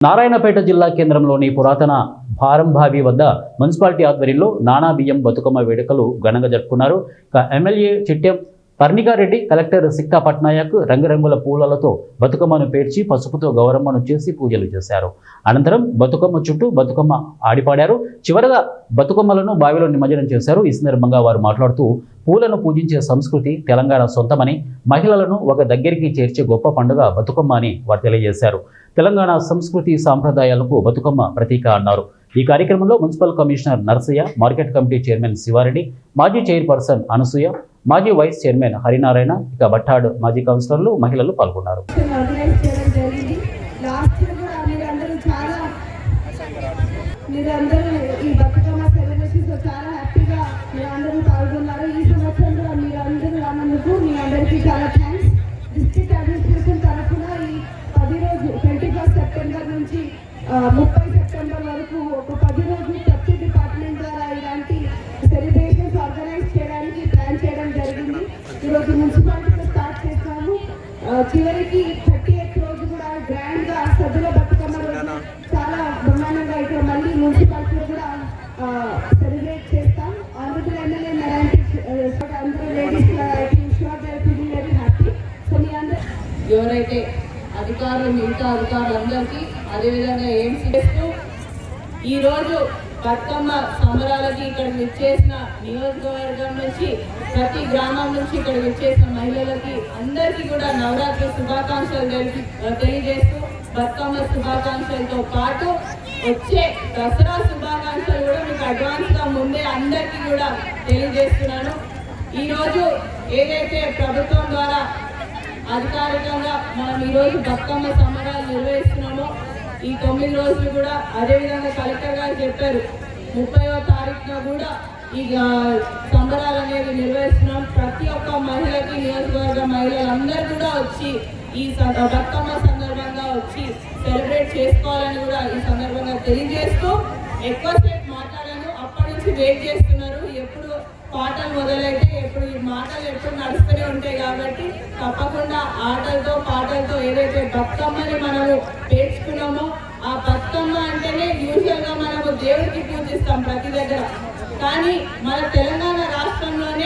నారాయణపేట జిల్లా కేంద్రంలోని పురాతన భారంభావి వద్ద మున్సిపాలిటీ ఆధ్వర్యంలో నానా బియ్యం బతుకమ్మ వేడుకలు ఘనంగా జరుపుకున్నారు. ఎమ్మెల్యే చిట్టెం పర్ణికారెడ్డి, కలెక్టర్ సిక్కా పట్నాయక్ రంగురంగుల పూలలతో బతుకమ్మను పేర్చి పసుపుతో గౌరమ్మను చేసి పూజలు చేశారు. అనంతరం బతుకమ్మ చుట్టూ బతుకమ్మ ఆడిపాడారు. చివరగా బతుకమ్మలను బావిలో నిమజ్జనం చేశారు. ఈ సందర్భంగా వారు మాట్లాడుతూ పూలను పూజించే సంస్కృతి తెలంగాణ సొంతమని, మహిళలను ఒక దగ్గరికి చేర్చే గొప్ప పండుగ బతుకమ్మ అని వారు తెలియజేశారు. తెలంగాణ సంస్కృతి సాంప్రదాయాలకు బతుకమ్మ ప్రతీక అన్నారు. ఈ కార్యక్రమంలో municipal commissioner Narsaiah, market committee chairman Shivareddy, మాజీ చైర్పర్సన్ అనసూయ, మాజీ వైస్ చైర్మన్ హరినారాయణ, ఇక బట్టాడ్ మాజీ కౌన్సిలర్లు, మహిళలు పాల్గొన్నారు. నుంచి 30 సెప్టెంబర్ వరకు ఒక 10 రోజులు ప్రతి డిపార్ట్మెంట్ ద్వారా ఇలాంటి సెలబ్రేషన్స్ ఆర్గనైజ్ చేయడానికి ప్లాన్ చేయడం జరిగింది. ఈరోజు మున్సిపాలిటీతో స్టార్ట్ చేస్తాము. చివరికి 38th రోజు కూడా గ్రాండ్ గా సద్దుల బతుకమ్మ రోజు చాలా బ్రహ్మాండంగా ఇక్కడ మళ్ళీ మున్సిపాలిటీలో కూడా సెలబ్రేట్ చేస్తాం. ఆంధ్ర ఎమ్మెల్యే అందరూ లేడీస్ వెరీ హ్యాపీ. సో మీ అందరూ ఎవరైతే అధికారులు, మిగతా అధికారులందరికీ అదేవిధంగా ఏం చేస్తూ ఈరోజు బతుకమ్మ సంబరాలకి ఇక్కడికి విచ్చేసిన నియోజకవర్గం నుంచి, ప్రతి గ్రామం నుంచి ఇక్కడికి విచ్చేసిన మహిళలకి అందరికీ కూడా నవరాత్రి శుభాకాంక్షలు తెలియజేస్తూ బతుకమ్మ శుభాకాంక్షలతో పాటు వచ్చే దసరా శుభాకాంక్షలు కూడా మీకు అడ్వాన్స్గా ముందే అందరికీ కూడా తెలియజేస్తున్నాను. ఈరోజు ఏదైతే ప్రభుత్వం ద్వారా అధికారికంగా మనం ఈరోజు బతుకమ్మ సంబరాలు నిర్వహిస్తున్నామో ఈ 9 రోజులు కూడా అదేవిధంగా కలెక్టర్ గారు చెప్పారు 30వ తారీఖున కూడా ఈ సంబరాలు అనేది నిర్వహిస్తున్నాం. ప్రతి ఒక్క మహిళకి, నియోజకవర్గ మహిళలందరూ కూడా వచ్చి ఈ బతుకమ్మ సందర్భంగా వచ్చి సెలబ్రేట్ చేసుకోవాలని కూడా ఈ సందర్భంగా తెలియజేస్తూ ఎక్కువసేపు మాట్లాడాను. అప్పటి నుంచి వెయిట్ చేస్తున్నారు. ఎప్పుడు పాటలు మొదలైతే ఎప్పుడు ఈ మాటలు ఎప్పుడు నడుస్తూనే ఉంటాయి కాబట్టి తప్పకుండా ఆటలతో పాటలతో ఏదైతే బతుకమ్మని మనము పేర్చుకున్నామో ఆ బతుకమ్మ అంటేనే యూజువల్గా మనము దేవుడికి పూజిస్తాం ప్రతి దగ్గర. కానీ మన తెలంగాణ రాష్ట్రంలోనే